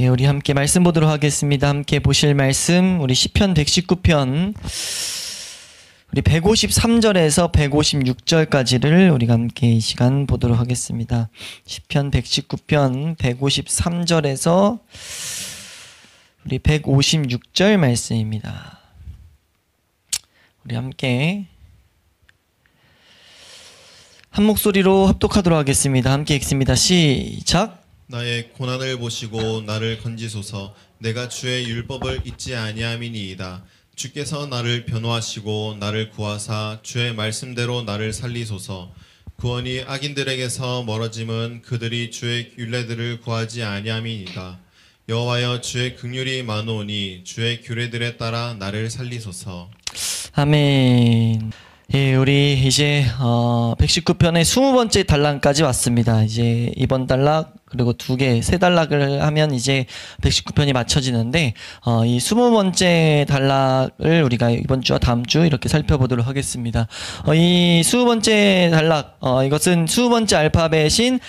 예, 우리 함께 말씀 보도록 하겠습니다. 함께 보실 말씀 우리 시편 119편 우리 153절에서 156절까지를 우리가 함께 이 시간 보도록 하겠습니다. 시편 119편 153절에서 우리 156절 말씀입니다. 우리 함께 한 목소리로 합독하도록 하겠습니다. 함께 읽습니다. 시작. 나의 고난을 보시고 나를 건지소서. 내가 주의 율법을 잊지 아니함이니이다. 주께서 나를 변호하시고 나를 구하사 주의 말씀대로 나를 살리소서. 구원이 악인들에게서 멀어짐은 그들이 주의 율례들을 구하지 아니함이니이다. 여호와여, 주의 긍휼이 많으오니 주의 규례들에 따라 나를 살리소서. 아멘. 예, 우리 이제 119편의 20번째 단락까지 왔습니다. 이제 이번 단락 그리고 세 단락을 하면 이제 119편이 맞춰지는데 이 20번째 단락을 우리가 이번 주와 다음 주 이렇게 살펴보도록 하겠습니다. 이 20번째 단락 이것은 20번째 알파벳인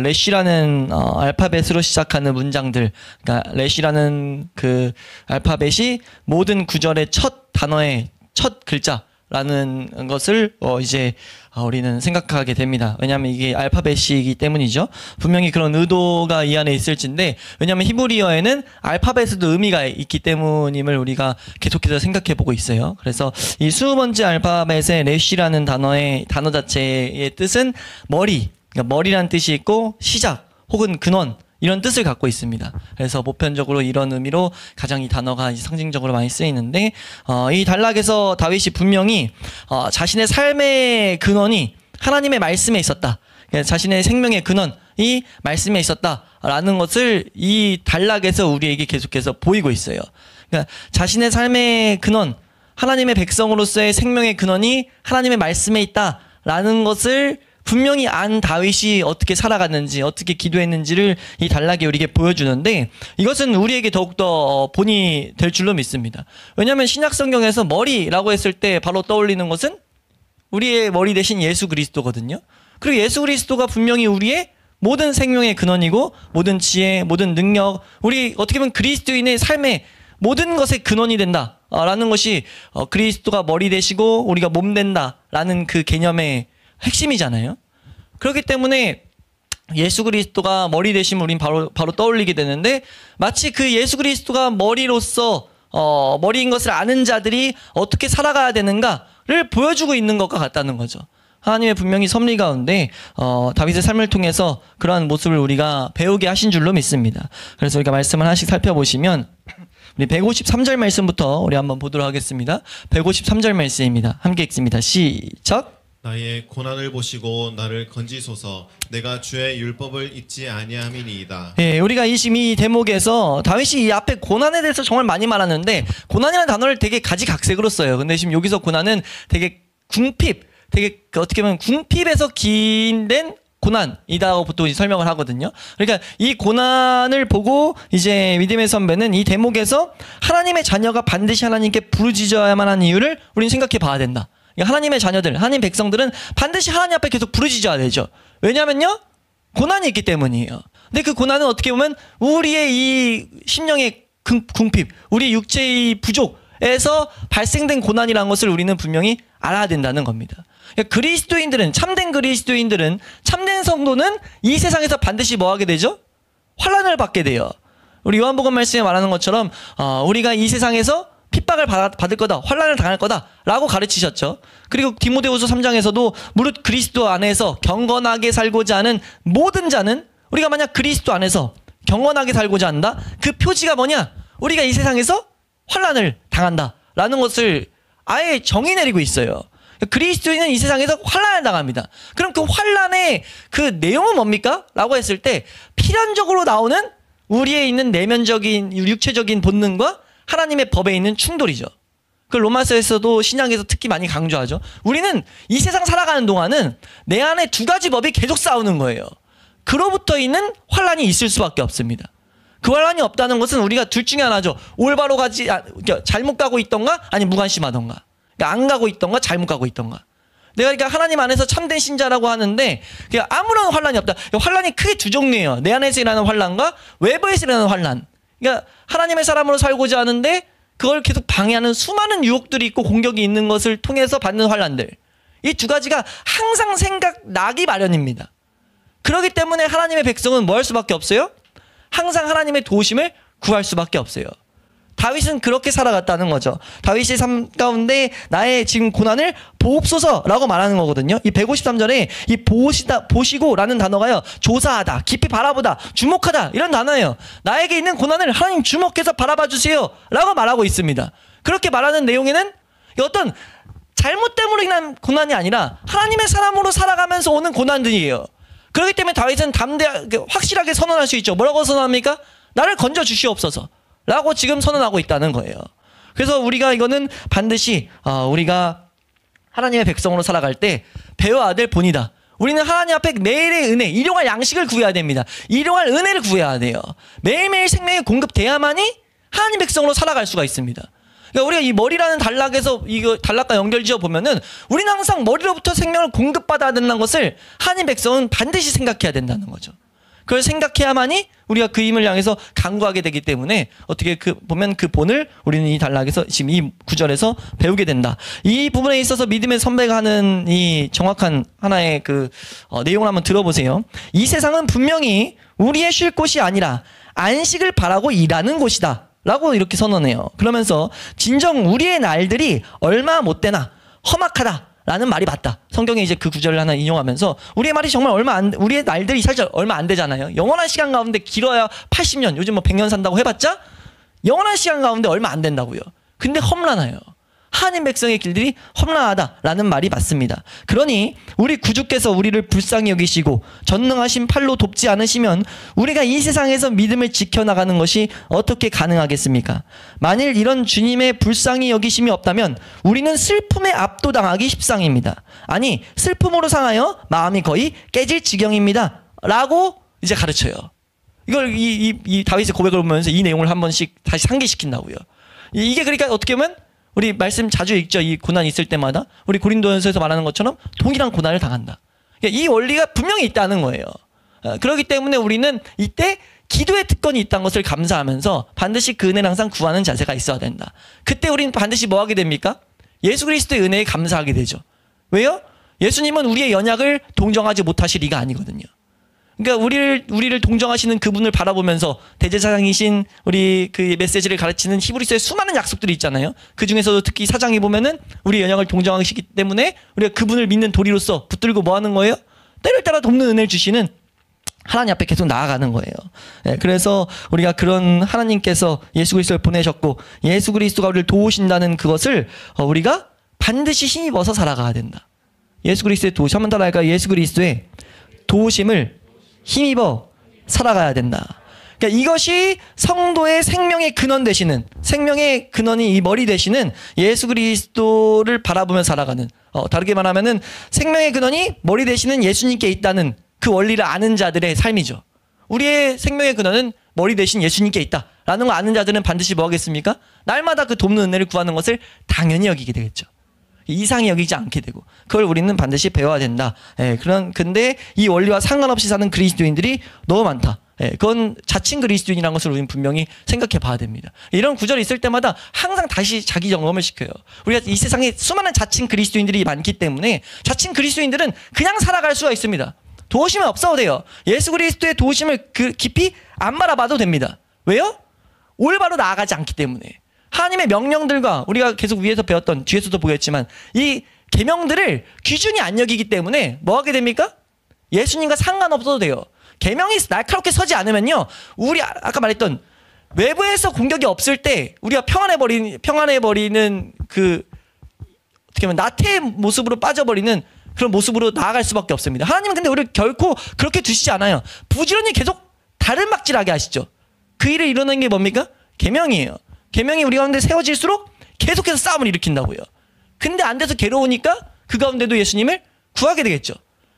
레쉬라는 알파벳으로 시작하는 문장들, 그러니까 레쉬라는 그 알파벳이 모든 구절의 첫 단어의 첫 글자 라는 것을 이제 우리는 생각하게 됩니다. 왜냐하면 이게 알파벳이기 때문이죠. 분명히 그런 의도가 이 안에 있을진데, 왜냐하면 히브리어에는 알파벳에도 의미가 있기 때문임을 우리가 계속해서 생각해 보고 있어요. 그래서 이 20번째 알파벳의 레쉬라는 단어 자체의 뜻은 머리, 그러니까 머리라는 뜻이 있고 시작 혹은 근원 이런 뜻을 갖고 있습니다. 그래서 보편적으로 이런 의미로 가장 이 단어가 상징적으로 많이 쓰이는데, 이 단락에서 다윗이 분명히 자신의 삶의 근원이 하나님의 말씀에 있었다. 자신의 생명의 근원이 말씀에 있었다라는 것을 이 단락에서 우리에게 계속해서 보이고 있어요. 그러니까 자신의 삶의 근원, 하나님의 백성으로서의 생명의 근원이 하나님의 말씀에 있다라는 것을 분명히 안 다윗이 어떻게 살아갔는지, 어떻게 기도했는지를 이 단락이 우리에게 보여주는데, 이것은 우리에게 더욱더 본이 될 줄로 믿습니다. 왜냐하면 신약 성경에서 머리라고 했을 때 바로 떠올리는 것은 우리의 머리 대신 예수 그리스도거든요. 그리고 예수 그리스도가 분명히 우리의 모든 생명의 근원이고 모든 지혜, 모든 능력, 우리 어떻게 보면 그리스도인의 삶의 모든 것의 근원이 된다라는 것이 그리스도가 머리 되시고 우리가 몸 된다라는 그 개념의 핵심이잖아요. 그렇기 때문에 예수 그리스도가 머리 되시면 우린 바로 떠올리게 되는데, 마치 그 예수 그리스도가 머리로서 머리인 것을 아는 자들이 어떻게 살아가야 되는가를 보여주고 있는 것과 같다는 거죠. 하나님의 분명히 섭리 가운데 다윗의 삶을 통해서 그러한 모습을 우리가 배우게 하신 줄로 믿습니다. 그래서 우리가 말씀을 하나씩 살펴보시면 우리 153절 말씀부터 우리 한번 보도록 하겠습니다. 153절 말씀입니다. 함께 읽습니다. 시작. 나의 고난을 보시고 나를 건지소서. 내가 주의 율법을 잊지 아니함이니이다. 예, 우리가 지금 이 대목에서 다윗이 이 앞에 고난에 대해서 정말 많이 말하는데, 고난이라는 단어를 되게 가지각색으로 써요. 근데 지금 여기서 고난은 되게 되게 어떻게 보면 궁핍에서 긴된 고난이다고 보통 설명을 하거든요. 그러니까 이 고난을 보고 이제 믿음의 선배는 이 대목에서 하나님의 자녀가 반드시 하나님께 부르짖어야만 하는 이유를 우리는 생각해 봐야 된다. 하나님의 자녀들, 하나님 백성들은 반드시 하나님 앞에 계속 부르짖어야 되죠. 왜냐면요, 고난이 있기 때문이에요. 근데 그 고난은 어떻게 보면 우리의 이 심령의 궁핍, 우리 육체의 부족에서 발생된 고난이라는 것을 우리는 분명히 알아야 된다는 겁니다. 그러니까 그리스도인들은, 참된 그리스도인들은, 참된 성도는 이 세상에서 반드시 뭐 하게 되죠? 환난을 받게 돼요. 우리 요한복음 말씀에 말하는 것처럼 우리가 이 세상에서 핍박을 받을 거다, 환난을 당할 거다라고 가르치셨죠. 그리고 디모데후서 3장에서도 무릇 그리스도 안에서 경건하게 살고자 하는 모든 자는, 우리가 만약 그리스도 안에서 경건하게 살고자 한다, 그 표지가 뭐냐? 우리가 이 세상에서 환난을 당한다라는 것을 아예 정의 내리고 있어요. 그리스도인은 이 세상에서 환난을 당합니다. 그럼 그 환난의 그 내용은 뭡니까? 라고 했을 때 필연적으로 나오는 우리의 있는 내면적인 육체적인 본능과 하나님의 법에 있는 충돌이죠. 그 로마서에서도 신약에서 특히 많이 강조하죠. 우리는 이 세상 살아가는 동안은 내 안에 두 가지 법이 계속 싸우는 거예요. 그로부터 있는 환난이 있을 수밖에 없습니다. 그 환난이 없다는 것은 우리가 둘 중에 하나죠. 올바로 잘못 가고 있던가, 아니 무관심하던가. 그러니까 안 가고 있던가, 잘못 가고 있던가. 내가 그러니까 하나님 안에서 참된 신자라고 하는데 그냥 아무런 환란이 없다. 환란이 크게 두 종류예요. 내 안에서 일어나는 환란과 외부에서 일어나는 환란. 그러니까 하나님의 사람으로 살고자 하는데 그걸 계속 방해하는 수많은 유혹들이 있고 공격이 있는 것을 통해서 받는 환란들. 이 두 가지가 항상 생각나기 마련입니다. 그렇기 때문에 하나님의 백성은 뭐 할 수밖에 없어요? 항상 하나님의 도우심을 구할 수밖에 없어요. 다윗은 그렇게 살아갔다는 거죠. 다윗의 삶 가운데 나의 지금 고난을 보옵소서라고 말하는 거거든요. 이 153절에 이 보시고라는 단어가요. 조사하다, 깊이 바라보다, 주목하다 이런 단어예요. 나에게 있는 고난을 하나님 주목해서 바라봐 주세요 라고 말하고 있습니다. 그렇게 말하는 내용에는 어떤 잘못 때문에 인한 고난이 아니라 하나님의 사람으로 살아가면서 오는 고난들이에요. 그렇기 때문에 다윗은 확실하게 선언할 수 있죠. 뭐라고 선언합니까? 나를 건져 주시옵소서 라고 지금 선언하고 있다는 거예요. 그래서 우리가 이거는 반드시 우리가 하나님의 백성으로 살아갈 때 배와 아들 본이다. 우리는 하나님 앞에 매일의 은혜, 일용할 양식을 구해야 됩니다. 일용할 은혜를 구해야 돼요. 매일매일 생명이 공급돼야만이 하나님 백성으로 살아갈 수가 있습니다. 그러니까 우리가 이 머리라는 단락에서 이거 단락과 연결지어 보면은 우리는 항상 머리로부터 생명을 공급받아야 된다는 것을 하나님 백성은 반드시 생각해야 된다는 거죠. 그걸 생각해야만이 우리가 그 힘을 향해서 강구하게 되기 때문에 어떻게 보면 그 본을 우리는 이 단락에서 지금 이 구절에서 배우게 된다. 이 부분에 있어서 믿음의 선배가 하는 이 정확한 하나의 내용을 한번 들어보세요. 이 세상은 분명히 우리의 쉴 곳이 아니라 안식을 바라고 일하는 곳이다 라고 이렇게 선언해요. 그러면서 진정 우리의 날들이 얼마 못되나 험악하다 라는 말이 맞다. 성경에 이제 그 구절을 하나 인용하면서 우리의 말이 정말 우리의 날들이 사실 얼마 안 되잖아요. 영원한 시간 가운데 길어야 80년, 요즘 뭐 100년 산다고 해봤자 영원한 시간 가운데 얼마 안 된다고요. 근데 험난해요. 하나님 백성의 길들이 험난하다라는 말이 맞습니다. 그러니 우리 구주께서 우리를 불쌍히 여기시고 전능하신 팔로 돕지 않으시면 우리가 이 세상에서 믿음을 지켜나가는 것이 어떻게 가능하겠습니까? 만일 이런 주님의 불쌍히 여기심이 없다면 우리는 슬픔에 압도당하기 십상입니다. 아니 슬픔으로 상하여 마음이 거의 깨질 지경입니다 라고 이제 가르쳐요. 이걸 이 다윗의 고백을 보면서 이 내용을 한 번씩 다시 상기시킨다고요. 이게 그러니까 어떻게 보면 우리 말씀 자주 읽죠. 이 고난이 있을 때마다 우리 고린도전서에서 말하는 것처럼 동일한 고난을 당한다. 이 원리가 분명히 있다는 거예요. 그렇기 때문에 우리는 이때 기도의 특권이 있다는 것을 감사하면서 반드시 그 은혜를 항상 구하는 자세가 있어야 된다. 그때 우리는 반드시 뭐 하게 됩니까? 예수 그리스도의 은혜에 감사하게 되죠. 왜요? 예수님은 우리의 연약을 동정하지 못하실 이가 아니거든요. 그러니까 우리를 동정하시는 그분을 바라보면서 대제사장이신 우리 그 메시지를 가르치는 히브리서의 수많은 약속들이 있잖아요. 그 중에서도 특히 4장에 보면은 우리 연약을 동정하시기 때문에 우리가 그분을 믿는 도리로서 붙들고 뭐 하는 거예요? 때를 따라 돕는 은혜를 주시는 하나님 앞에 계속 나아가는 거예요. 네, 그래서 우리가 그런 하나님께서 예수 그리스도를 보내셨고 예수 그리스도가 우리를 도우신다는 그것을 우리가 반드시 힘입어서 살아가야 된다. 예수 그리스도의 도우심, 한번 따라할까요? 예수 그리스도의 도우심을 힘입어 살아가야 된다. 그러니까 이것이 성도의 생명의 근원 되시는, 생명의 근원이 이 머리 되시는 예수 그리스도를 바라보며 살아가는, 다르게 말하면은 생명의 근원이 머리 되시는 예수님께 있다는 그 원리를 아는 자들의 삶이죠. 우리의 생명의 근원은 머리 대신 예수님께 있다라는 걸 아는 자들은 반드시 뭐 하겠습니까? 날마다 그 돕는 은혜를 구하는 것을 당연히 여기게 되겠죠. 이상히 여기지 않게 되고 그걸 우리는 반드시 배워야 된다. 근데 이 원리와 상관없이 사는 그리스도인들이 너무 많다. 그건 자칭 그리스도인이라는 것을 우리는 분명히 생각해 봐야 됩니다. 이런 구절이 있을 때마다 항상 다시 자기 점검을 시켜요. 우리가 이 세상에 수많은 자칭 그리스도인들이 많기 때문에 자칭 그리스도인들은 그냥 살아갈 수가 있습니다. 도우심은 없어도 돼요. 예수 그리스도의 도우심을 깊이 안 바라봐도 됩니다. 왜요? 올바로 나아가지 않기 때문에. 하나님의 명령들과 우리가 계속 위에서 배웠던, 뒤에서도 보겠지만 이 계명들을 기준이 안 여기기 때문에 뭐 하게 됩니까? 예수님과 상관없어도 돼요. 계명이 날카롭게 서지 않으면요, 우리 아까 말했던 외부에서 공격이 없을 때 우리가 평안해버리는 그 어떻게 보면 나태의 모습으로 빠져버리는 그런 모습으로 나아갈 수밖에 없습니다. 하나님은 근데 우리를 결코 그렇게 두시지 않아요. 부지런히 계속 달을막질하게 하시죠. 그 일을 이루는 게 뭡니까? 계명이에요. 계명이 우리 가운데 세워질수록 계속해서 싸움을 일으킨다고요. 근데 안 돼서 괴로우니까 그 가운데도 예수님을 구하게 되겠죠.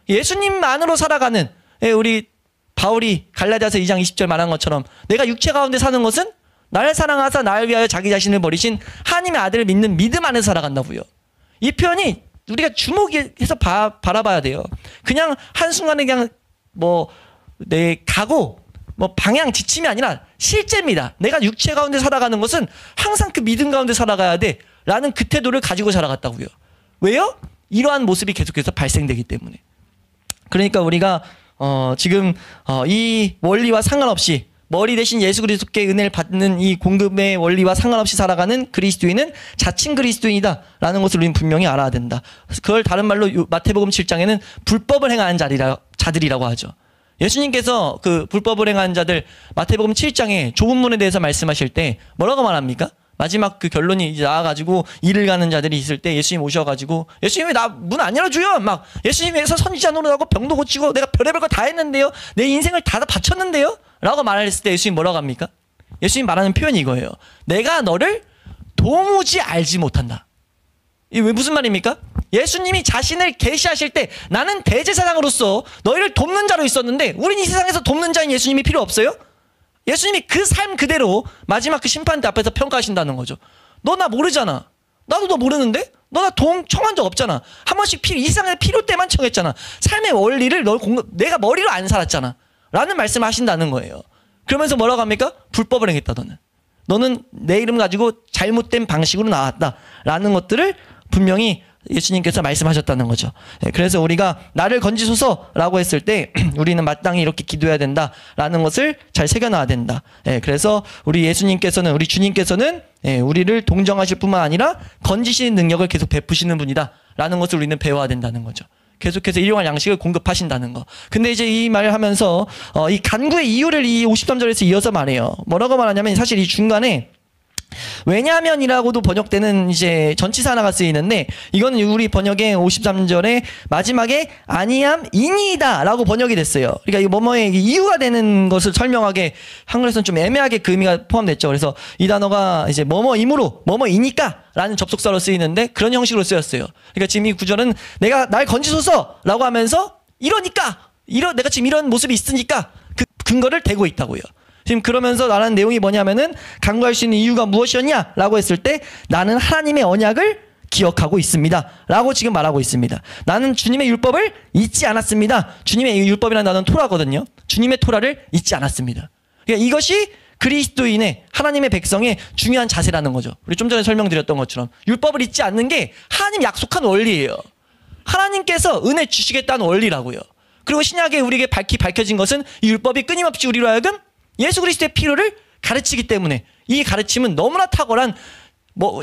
예수님만으로 살아가는, 우리 바울이 갈라디아서 2장 20절 말한 것처럼 내가 육체 가운데 사는 것은 나를 사랑하사 나를 위하여 자기 자신을 버리신 하나님의 아들을 믿는 믿음 안에서 살아간다고요. 이 표현이 우리가 주목해서 바라봐야 돼요. 그냥 한순간에 그냥 내 가고 방향 지침이 아니라 실제입니다. 내가 육체 가운데 살아가는 것은 항상 그 믿음 가운데 살아가야 돼 라는 그 태도를 가지고 살아갔다고요. 왜요? 이러한 모습이 계속해서 발생되기 때문에. 그러니까 우리가 지금 이 원리와 상관없이 머리 대신 예수 그리스도께 은혜를 받는 이 공급의 원리와 상관없이 살아가는 그리스도인은 자칭 그리스도인이다라는 것을 우리는 분명히 알아야 된다. 그걸 다른 말로 마태복음 7장에는 불법을 행하는 자들이라고 하죠. 예수님께서 그 불법을 행하는 자들 마태복음 7장에 좁은 문에 대해서 말씀하실 때 뭐라고 말합니까? 마지막 그 결론이 이제 나와가지고 일을 가는 자들이 있을 때 예수님 오셔가지고 예수님 왜 나 문 안 열어줘요? 막 예수님 위해서 선지자 노릇하고 병도 고치고 내가 별의별 거 다 했는데요. 내 인생을 다 바쳤는데요. 라고 말했을 때 예수님 뭐라고 합니까? 예수님 말하는 표현이 이거예요. 내가 너를 도무지 알지 못한다. 이게 왜 무슨 말입니까? 예수님이 자신을 계시하실 때 나는 대제사장으로서 너희를 돕는 자로 있었는데 우린 이 세상에서 돕는 자인 예수님이 필요 없어요? 예수님이 그 삶 그대로 마지막 그 심판대 앞에서 평가하신다는 거죠. 너 나 모르잖아. 나도 너 모르는데? 너 나 청한 적 없잖아. 한 번씩 이 세상에 필요 때만 청했잖아. 삶의 원리를 내가 머리로 안 살았잖아. 라는 말씀을 하신다는 거예요. 그러면서 뭐라고 합니까? 불법을 행했다 너는. 너는 내 이름 가지고 잘못된 방식으로 나왔다. 라는 것들을 분명히 예수님께서 말씀하셨다는 거죠. 그래서 우리가 나를 건지소서라고 했을 때 우리는 마땅히 이렇게 기도해야 된다라는 것을 잘 새겨놔야 된다. 그래서 우리 주님께서는 우리를 동정하실 뿐만 아니라 건지시는 능력을 계속 베푸시는 분이다라는 것을 우리는 배워야 된다는 거죠. 계속해서 일용할 양식을 공급하신다는 거. 근데 이제 이 말을 하면서 이 간구의 이유를 이 53절에서 이어서 말해요. 뭐라고 말하냐면 사실 이 중간에 왜냐하면이라고도 번역되는 이제 전치사 하나가 쓰이는데 이거는 우리 번역의 53절에 마지막에 아니함이니이다 라고 번역이 됐어요. 그러니까 이 뭐뭐의 이유가 되는 것을 설명하게 한글에서는 좀 애매하게 그 의미가 포함됐죠. 그래서 이 단어가 이제 뭐뭐이므로 뭐뭐이니까 라는 접속사로 쓰이는데 그런 형식으로 쓰였어요. 그러니까 지금 이 구절은 내가 날 건지소서 라고 하면서 내가 지금 이런 모습이 있으니까 그 근거를 대고 있다고요. 지금 그러면서 말하는 내용이 뭐냐면은 간구할 수 있는 이유가 무엇이었냐? 라고 했을 때 나는 하나님의 언약을 기억하고 있습니다. 라고 지금 말하고 있습니다. 나는 주님의 율법을 잊지 않았습니다. 주님의 율법이라는 단어는 토라거든요. 주님의 토라를 잊지 않았습니다. 그러니까 이것이 그리스도인의 하나님의 백성의 중요한 자세라는 거죠. 우리 좀 전에 설명드렸던 것처럼 율법을 잊지 않는 게 하나님 약속한 원리예요. 하나님께서 은혜 주시겠다는 원리라고요. 그리고 신약에 우리에게 밝혀진 것은 이 율법이 끊임없이 우리로 하여금 예수 그리스도의 필요를 가르치기 때문에 이 가르침은 너무나 탁월한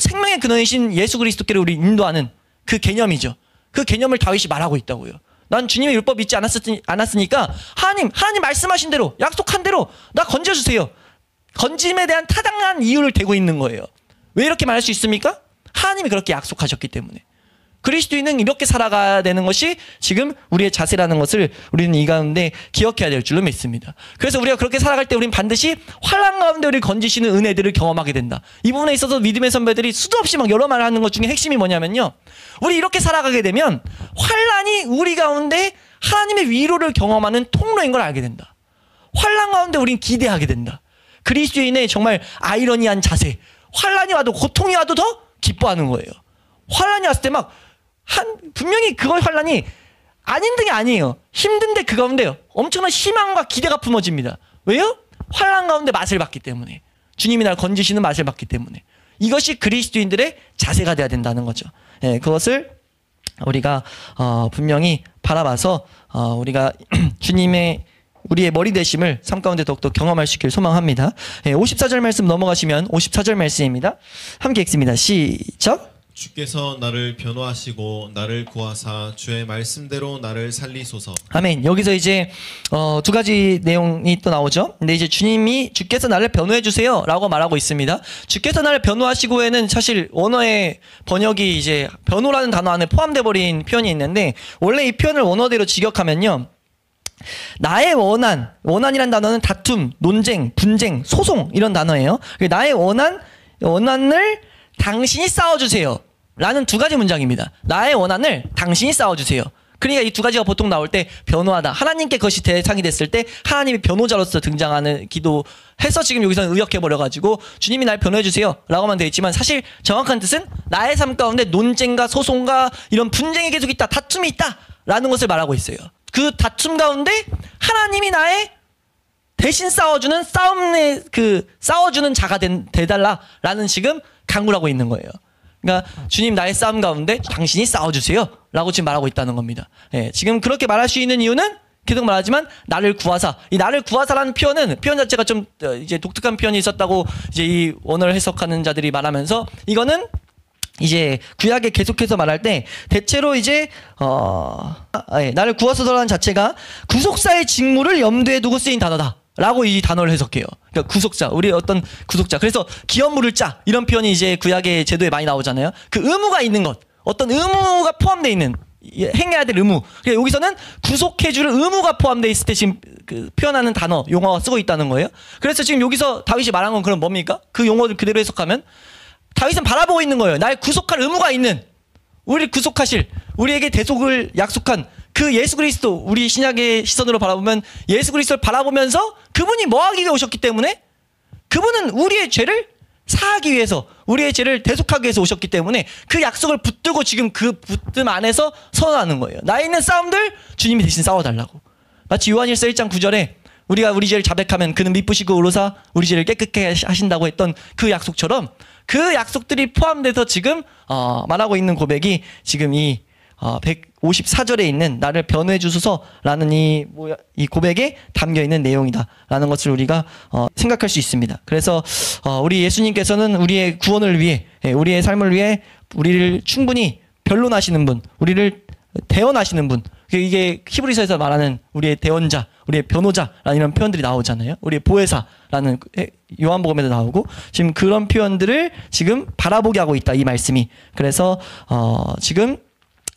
생명의 근원이신 예수 그리스도께를 우리 인도하는 그 개념이죠. 그 개념을 다윗이 말하고 있다고요. 난 주님의 율법 잊지 않았으니까 하나님 말씀하신 대로 약속한 대로 나 건져주세요. 건짐에 대한 타당한 이유를 대고 있는 거예요. 왜 이렇게 말할 수 있습니까? 하나님이 그렇게 약속하셨기 때문에. 그리스도인은 이렇게 살아가야 되는 것이 지금 우리의 자세라는 것을 우리는 이 가운데 기억해야 될 줄로 믿습니다. 그래서 우리가 그렇게 살아갈 때 우리는 반드시 환난 가운데 우리를 건지시는 은혜들을 경험하게 된다. 이 부분에 있어서 믿음의 선배들이 수도 없이 막 여러 말을 하는 것 중에 핵심이 뭐냐면요. 우리 이렇게 살아가게 되면 환난이 우리 가운데 하나님의 위로를 경험하는 통로인 걸 알게 된다. 환난 가운데 우리는 기대하게 된다. 그리스도인의 정말 아이러니한 자세. 환난이 와도 고통이 와도 더 기뻐하는 거예요. 환난이 왔을 때 분명히 그거 환난이 안 힘든 게 아니에요. 힘든데 그 가운데 엄청난 희망과 기대가 품어집니다. 왜요? 환난 가운데 맛을 봤기 때문에. 주님이 날 건지시는 맛을 봤기 때문에. 이것이 그리스도인들의 자세가 돼야 된다는 거죠. 그것을 우리가 분명히 바라봐서 우리가 우리의 머리 되심을 삶 가운데 더욱더 경험할 수 있기를 소망합니다. 54절 말씀 넘어가시면 54절 말씀입니다. 함께 읽습니다. 시작. 주께서 나를 변호하시고 나를 구하사 주의 말씀대로 나를 살리소서. 아멘. 여기서 이제 두 가지 내용이 또 나오죠. 근데 이제 주께서 나를 변호해 주세요 라고 말하고 있습니다. 주께서 나를 변호하시고에는 사실 원어의 번역이 이제 변호라는 단어 안에 포함돼 버린 표현이 있는데 원래 이 표현을 원어대로 직역하면요. 나의 원한이란 단어는 다툼, 논쟁, 분쟁, 소송 이런 단어예요. 나의 원한을 당신이 싸워주세요 라는 두 가지 문장입니다. 나의 원한을 당신이 싸워주세요. 그러니까 이 두 가지가 보통 나올 때 변호하다. 하나님께 그것이 대상이 됐을 때 하나님이 변호자로서 등장하는 기도해서 지금 여기서는 의역해버려가지고 주님이 날 변호해주세요 라고만 되어 있지만 사실 정확한 뜻은 나의 삶 가운데 논쟁과 소송과 이런 분쟁이 계속 있다. 다툼이 있다. 라는 것을 말하고 있어요. 그 다툼 가운데 하나님이 나의 대신 싸워주는 싸워주는 자가 되달라라는 지금 강구를 하고 있는 거예요. 그러니까 주님 나의 싸움 가운데 당신이 싸워주세요 라고 지금 말하고 있다는 겁니다. 예, 지금 그렇게 말할 수 있는 이유는 계속 말하지만 나를 구하사, 이 나를 구하사라는 표현 자체가 좀 이제 독특한 표현이 있었다고 이제 이 원어를 해석하는 자들이 말하면서 이거는 이제 구약에 계속해서 말할 때 대체로 이제 나를 구하소서라는 자체가 구속사의 직무를 염두에 두고 쓰인 단어다 라고 이 단어를 해석해요. 그러니까 구속자, 우리 어떤 구속자. 그래서 기업 물을 자 이런 표현이 이제 구약의 제도에 많이 나오잖아요. 그 의무가 있는 것, 어떤 의무가 포함되어 있는 행해야 될 의무. 그러니까 여기서는 구속해줄 의무가 포함되어 있을 때 지금 그 표현하는 단어, 용어가 쓰고 있다는 거예요. 그래서 지금 여기서 다윗이 말한 건 그럼 뭡니까? 그 용어를 그대로 해석하면 다윗은 바라보고 있는 거예요. 날 구속할 의무가 있는, 우리를 구속하실, 우리에게 대속을 약속한 그 예수 그리스도, 우리 신약의 시선으로 바라보면 예수 그리스도를 바라보면서 그분이 뭐 하기 위해 오셨기 때문에 그분은 우리의 죄를 사하기 위해서, 우리의 죄를 대속하기 위해서 오셨기 때문에 그 약속을 붙들고 지금 그 붙듦 안에서 선언하는 거예요. 나에 있는 싸움들 주님이 대신 싸워달라고. 마치 요한일서 1장 9절에 우리가 우리 죄를 자백하면 그는 미쁘시고 의로사 우리 죄를 깨끗게 하신다고 했던 그 약속처럼 그 약속들이 포함돼서 지금 말하고 있는 고백이 지금 이 154절에 있는 나를 변호해 주소서라는 이 고백에 담겨 있는 내용이다라는 것을 우리가 생각할 수 있습니다. 그래서 우리 예수님께서는 우리의 구원을 위해, 우리의 삶을 위해 우리를 충분히 변론하시는 분, 우리를 대언하시는 분, 이게 히브리서에서 말하는 우리의 대언자, 우리의 변호자라는 이런 표현들이 나오잖아요. 우리의 보혜사라는 요한복음에도 나오고 지금 그런 표현들을 지금 바라보게 하고 있다, 이 말씀이. 그래서 지금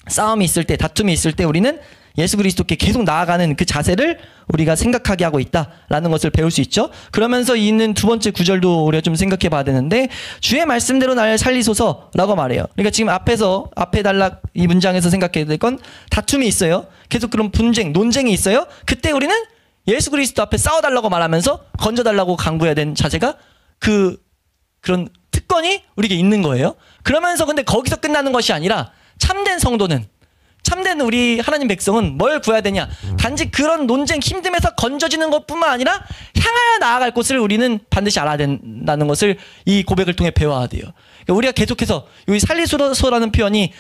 싸움이 있을 때, 다툼이 있을 때 우리는 예수 그리스도께 계속 나아가는 그 자세를 우리가 생각하게 하고 있다라는 것을 배울 수 있죠. 그러면서 있는 두 번째 구절도 우리가 좀 생각해 봐야 되는데 주의 말씀대로 나를 살리소서라고 말해요. 그러니까 지금 앞에 단락 이 문장에서 생각해야 될 건 다툼이 있어요. 계속 그런 분쟁, 논쟁이 있어요. 그때 우리는 예수 그리스도 앞에 싸워달라고 말하면서 건져달라고 강구해야 되는 자세가 그런 특권이 우리에게 있는 거예요. 그러면서 근데 거기서 끝나는 것이 아니라 참된 성도는, 참된 우리 하나님 백성은 뭘 구해야 되냐? 단지 그런 논쟁 힘듦에서 건져지는 것뿐만 아니라 향하여 나아갈 곳을 우리는 반드시 알아야 된다는 것을 이 고백을 통해 배워야 돼요. 그러니까 우리가 계속해서 여기 살리소서라는 표현이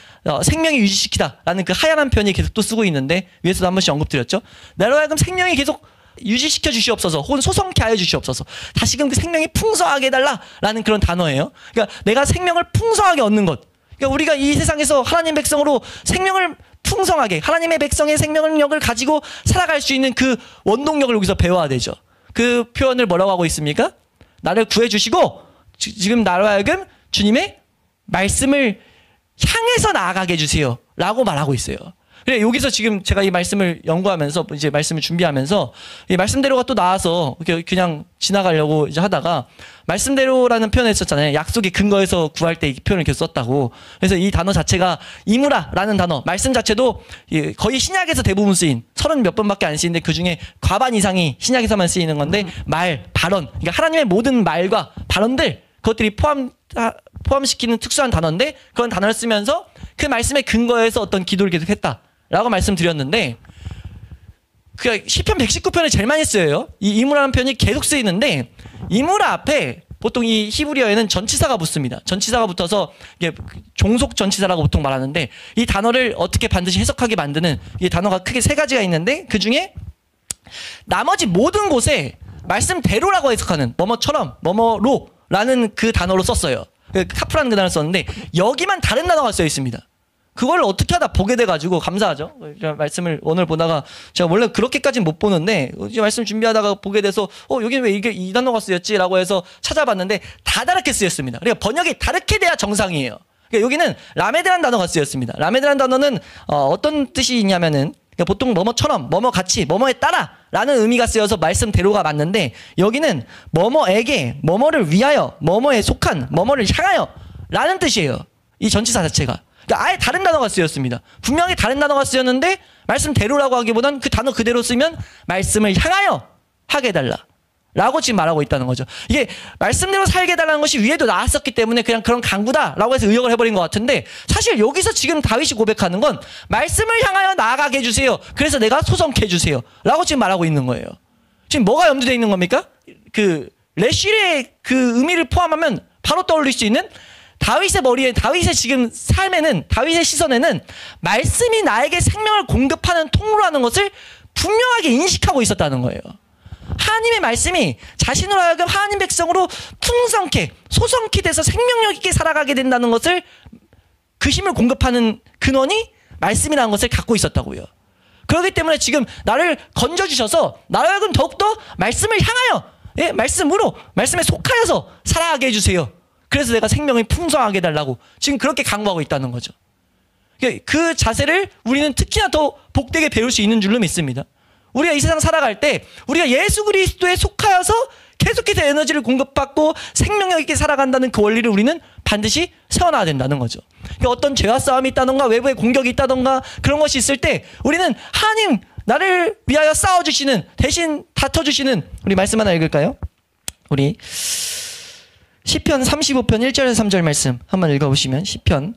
생명이 유지시키다라는 그 하얀 표현이 계속 또 쓰고 있는데 위에서도 한 번씩 언급드렸죠. 나로 하여금 생명이 계속 유지시켜 주시옵소서, 혹은 소성케 하여 주시옵소서, 다시금 그 생명이 풍성하게 해달라라는 그런 단어예요. 그러니까 내가 생명을 풍성하게 얻는 것, 그러니까 우리가 이 세상에서 하나님 백성으로 생명을 풍성하게, 하나님의 백성의 생명력을 가지고 살아갈 수 있는 그 원동력을 여기서 배워야 되죠. 그 표현을 뭐라고 하고 있습니까? 나를 구해주시고 지금 나로 하여금 주님의 말씀을 향해서 나아가게 해주세요 라고 말하고 있어요. 그래, 여기서 지금 제가 이 말씀을 연구하면서 이제 말씀을 준비하면서 이 말씀대로가 또 나와서 그냥 지나가려고 이제 하다가 말씀대로라는 표현을 했었잖아요. 약속의 근거에서 구할 때 이 표현을 계속 썼다고. 그래서 이 단어 자체가 이무라라는 단어, 말씀 자체도 거의 신약에서 대부분 쓰인 30몇 번밖에 안 쓰이는데 그 중에 과반 이상이 신약에서만 쓰이는 건데 말, 발언, 그러니까 하나님의 모든 말과 발언들 그것들이 포함시키는 특수한 단어인데 그런 단어를 쓰면서 그 말씀의 근거에서 어떤 기도를 계속했다라고 말씀드렸는데 그 시편 119편을 제일 많이 쓰여요. 이 이무라는 표현이 계속 쓰이는데 이무라 앞에 보통 이 히브리어에는 전치사가 붙습니다. 전치사가 붙어서 이게 종속 전치사라고 보통 말하는데 이 단어를 어떻게 반드시 해석하게 만드는 이 단어가 크게 세 가지가 있는데 그 중에 나머지 모든 곳에 말씀대로라고 해석하는 뭐뭐처럼 뭐뭐로라는 그 단어로 썼어요. 카프라는 그 단어를 썼는데 여기만 다른 단어가 써 있습니다. 그걸 어떻게 하다 보게 돼가지고 감사하죠. 말씀을 오늘 보다가 제가 원래 그렇게까지는 못 보는데 말씀 준비하다가 보게 돼서 여기는 왜 이게 이 단어가 쓰였지? 라고 해서 찾아봤는데 다 다르게 쓰였습니다. 그러니까 번역이 다르게 돼야 정상이에요. 그러니까 여기는 라메드라는 단어가 쓰였습니다. 라메드라는 단어는 어떤 뜻이 있냐면은 그러니까 보통 뭐뭐처럼, 뭐뭐 같이, 뭐뭐에 따라 라는 의미가 쓰여서 말씀대로가 맞는데 여기는 뭐뭐에게, 뭐뭐를 위하여, 뭐뭐에 속한, 뭐뭐를 향하여 라는 뜻이에요. 이 전치사 자체가. 그러니까 아예 다른 단어가 쓰였습니다. 분명히 다른 단어가 쓰였는데 말씀대로라고 하기보단 그 단어 그대로 쓰면 말씀을 향하여 하게 해달라 라고 지금 말하고 있다는 거죠. 이게 말씀대로 살게 해달라는 것이 위에도 나왔었기 때문에 그냥 그런 강구다라고 해서 의역을 해버린 것 같은데, 사실 여기서 지금 다윗이 고백하는 건 말씀을 향하여 나아가게 해주세요. 그래서 내가 소성케 해주세요 라고 지금 말하고 있는 거예요. 지금 뭐가 염두되어 있는 겁니까? 그 레실의 그 의미를 포함하면 바로 떠올릴 수 있는 다윗의 머리에, 다윗의 지금 삶에는, 다윗의 시선에는 말씀이 나에게 생명을 공급하는 통로라는 것을 분명하게 인식하고 있었다는 거예요. 하나님의 말씀이 자신으로 하여금 하나님 백성으로 풍성케, 소성케 돼서 생명력 있게 살아가게 된다는 것을, 그 힘을 공급하는 근원이 말씀이라는 것을 갖고 있었다고요. 그렇기 때문에 지금 나를 건져주셔서 나로 하여금 더욱더 말씀을 향하여, 예, 말씀으로, 말씀에 속하여서 살아가게 해주세요. 그래서 내가 생명을 풍성하게 해달라고 지금 그렇게 강구하고 있다는 거죠. 그 자세를 우리는 특히나 더 복되게 배울 수 있는 줄로 믿습니다. 우리가 이 세상 살아갈 때 우리가 예수 그리스도에 속하여서 계속해서 에너지를 공급받고 생명력 있게 살아간다는 그 원리를 우리는 반드시 세워놔야 된다는 거죠. 그러니까 어떤 죄와 싸움이 있다던가 외부의 공격이 있다던가 그런 것이 있을 때 우리는 하나님 나를 위하여 싸워주시는, 대신 다퉈주시는, 우리 말씀 하나 읽을까요? 우리 시편 35편 1절에서 3절 말씀 한번 읽어보시면, 시편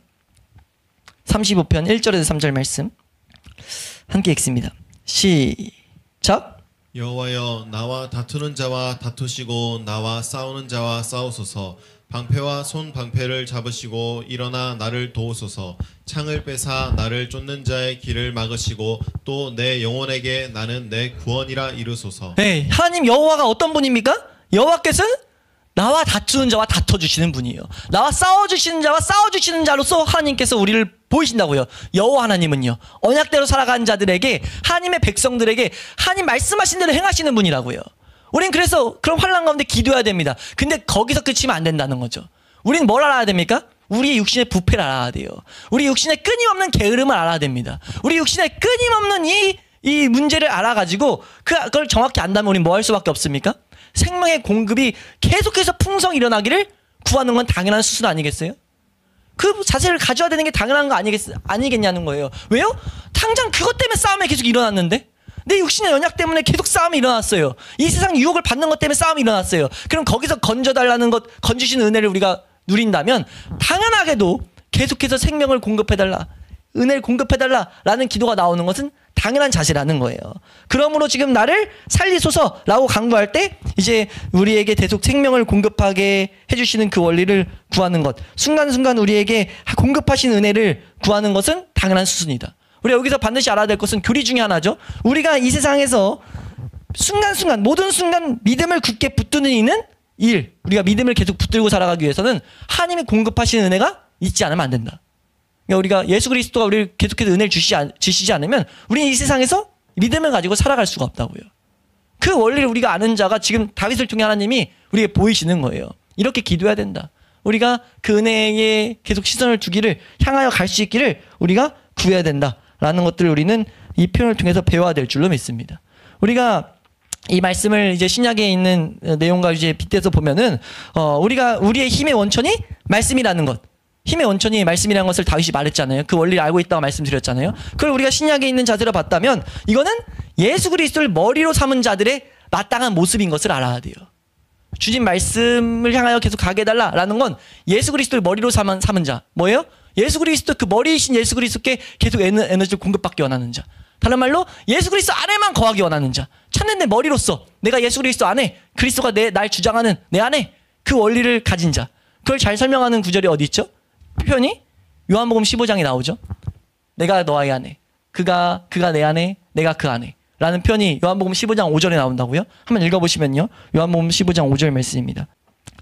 35편 1절에서 3절 말씀 함께 읽습니다. 시작. 여호와여, 나와 다투는 자와 다투시고 나와 싸우는 자와 싸우소서. 방패와 손 방패를 잡으시고 일어나 나를 도우소서. 창을 빼사 나를 쫓는 자의 길을 막으시고 또 내 영혼에게 나는 내 구원이라 이르소서. 네, 하나님 여호와가 어떤 분입니까? 여호와께서는 나와 다투는 자와 다퉈주시는 분이에요. 나와 싸워주시는 자와 싸워주시는 자로서 하나님께서 우리를 보이신다고요. 여호와 하나님은요, 언약대로 살아가는 자들에게, 하나님의 백성들에게 하나님 말씀하신 대로 행하시는 분이라고요. 우린 그래서 그런 환난 가운데 기도해야 됩니다. 근데 거기서 그치면 안 된다는 거죠. 우리는 뭘 알아야 됩니까? 우리의 육신의 부패를 알아야 돼요. 우리 육신의 끊임없는 게으름을 알아야 됩니다. 우리 육신의 끊임없는 이 문제를 알아가지고 그걸 정확히 안다면 우리는 뭐 할 수밖에 없습니까? 생명의 공급이 계속해서 풍성히 일어나기를 구하는 건 당연한 수순 아니겠어요? 그 자세를 가져야 되는 게 당연한 거 아니겠냐는 거예요. 왜요? 당장 그것 때문에 싸움이 계속 일어났는데, 내 육신의 연약 때문에 계속 싸움이 일어났어요. 이 세상 유혹을 받는 것 때문에 싸움이 일어났어요. 그럼 거기서 건져달라는 것, 건지시는 은혜를 우리가 누린다면 당연하게도 계속해서 생명을 공급해달라, 은혜를 공급해달라라는 기도가 나오는 것은 당연한 자세라는 거예요. 그러므로 지금 나를 살리소서라고 강구할 때 이제 우리에게 계속 생명을 공급하게 해주시는 그 원리를 구하는 것, 순간순간 우리에게 공급하신 은혜를 구하는 것은 당연한 수순이다. 우리가 여기서 반드시 알아야 될 것은 교리 중에 하나죠. 우리가 이 세상에서 순간순간, 모든 순간 믿음을 굳게 붙드는 이는 우리가 믿음을 계속 붙들고 살아가기 위해서는 하나님이 공급하신 은혜가 있지 않으면 안 된다. 그러니까 우리가 예수 그리스도가 우리를 계속해서 은혜를 주시지 않으면 우리는 이 세상에서 믿음을 가지고 살아갈 수가 없다고요. 그 원리를 우리가 아는 자가 지금 다윗을 통해 하나님이 우리에게 보이시는 거예요. 이렇게 기도해야 된다. 우리가 그 은혜에 계속 시선을 두기를, 향하여 갈 수 있기를 우리가 구해야 된다라는 것들을 우리는 이 표현을 통해서 배워야 될 줄로 믿습니다. 우리가 이 말씀을 이제 신약에 있는 내용과 이제 빗대서 보면은 우리가 우리의 힘의 원천이 말씀이라는 것, 힘의 원천이 말씀이라는 것을 다윗이 말했잖아요. 그 원리를 알고 있다고 말씀드렸잖아요. 그걸 우리가 신약에 있는 자세로 봤다면 이거는 예수 그리스도를 머리로 삼은 자들의 마땅한 모습인 것을 알아야 돼요. 주님 말씀을 향하여 계속 가게 해달라라는 건 예수 그리스도를 머리로 삼은 자. 뭐예요? 예수 그리스도, 그 머리이신 예수 그리스도께 계속 에너지를 공급받기 원하는 자. 다른 말로 예수 그리스도 안에만 거하기 원하는 자. 찾는 내 머리로서 내가 예수 그리스도 안에, 그리스도가 날 주장하는 내 안에 그 원리를 가진 자. 그걸 잘 설명하는 구절이 어디 있죠? 표현이 요한복음 15장에 나오죠. 내가 너희 안에, 그가 내 안에, 내가 그 안에 라는 표현이 요한복음 15장 5절에 나온다고요? 한번 읽어보시면요, 요한복음 15장 5절 말씀입니다.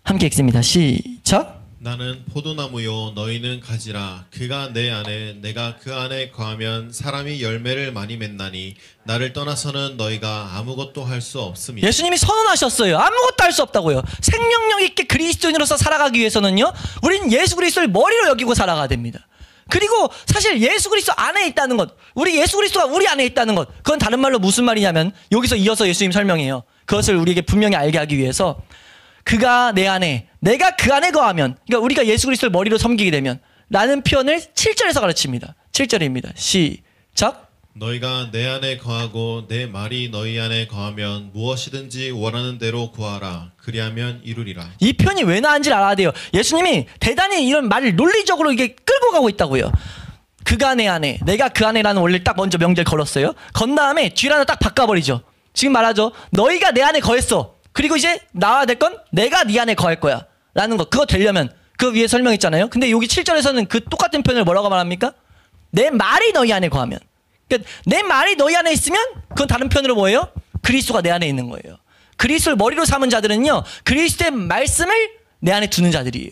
함께 읽습니다. 시작. 나는 포도나무요 너희는 가지라. 그가 내 안에 내가 그 안에 거하면 사람이 열매를 많이 맺나니 나를 떠나서는 너희가 아무것도 할 수 없습니다. 예수님이 선언하셨어요. 아무것도 할 수 없다고요. 생명력 있게 그리스도인으로서 살아가기 위해서는요, 우리는 예수 그리스도를 머리로 여기고 살아가야 됩니다. 그리고 사실 예수 그리스도 안에 있다는 것, 우리 예수 그리스도가 우리 안에 있다는 것, 그건 다른 말로 무슨 말이냐면, 여기서 이어서 예수님 설명해요. 그것을 우리에게 분명히 알게 하기 위해서 그가 내 안에, 내가 그 안에 거하면, 그러니까 우리가 예수 그리스도를 머리로 섬기게 되면 라는 표현을 7절에서 가르칩니다. 7절입니다. 시작. 너희가 내 안에 거하고 내 말이 너희 안에 거하면 무엇이든지 원하는 대로 구하라. 그리하면 이루리라. 이 편이 왜 나은지를 알아야 돼요. 예수님이 대단히 이런 말을 논리적으로 이게 끌고 가고 있다고요. 그가 내 안에, 내가 그 안에라는 원리를 딱 먼저 명제를 걸었어요. 건 다음에 뒤를 하나 딱 바꿔버리죠. 지금 말하죠. 너희가 내 안에 거했어. 그리고 이제 나와야 될 건 내가 네 안에 거할 거야 라는 거. 그거 되려면 그 위에 설명했잖아요. 근데 여기 7절에서는 그 똑같은 표현을 뭐라고 말합니까? 내 말이 너희 안에 거하면. 그러니까 내 말이 너희 안에 있으면 그건 다른 표현으로 뭐예요? 그리스도가 내 안에 있는 거예요. 그리스도를 머리로 삼은 자들은요, 그리스도의 말씀을 내 안에 두는 자들이에요.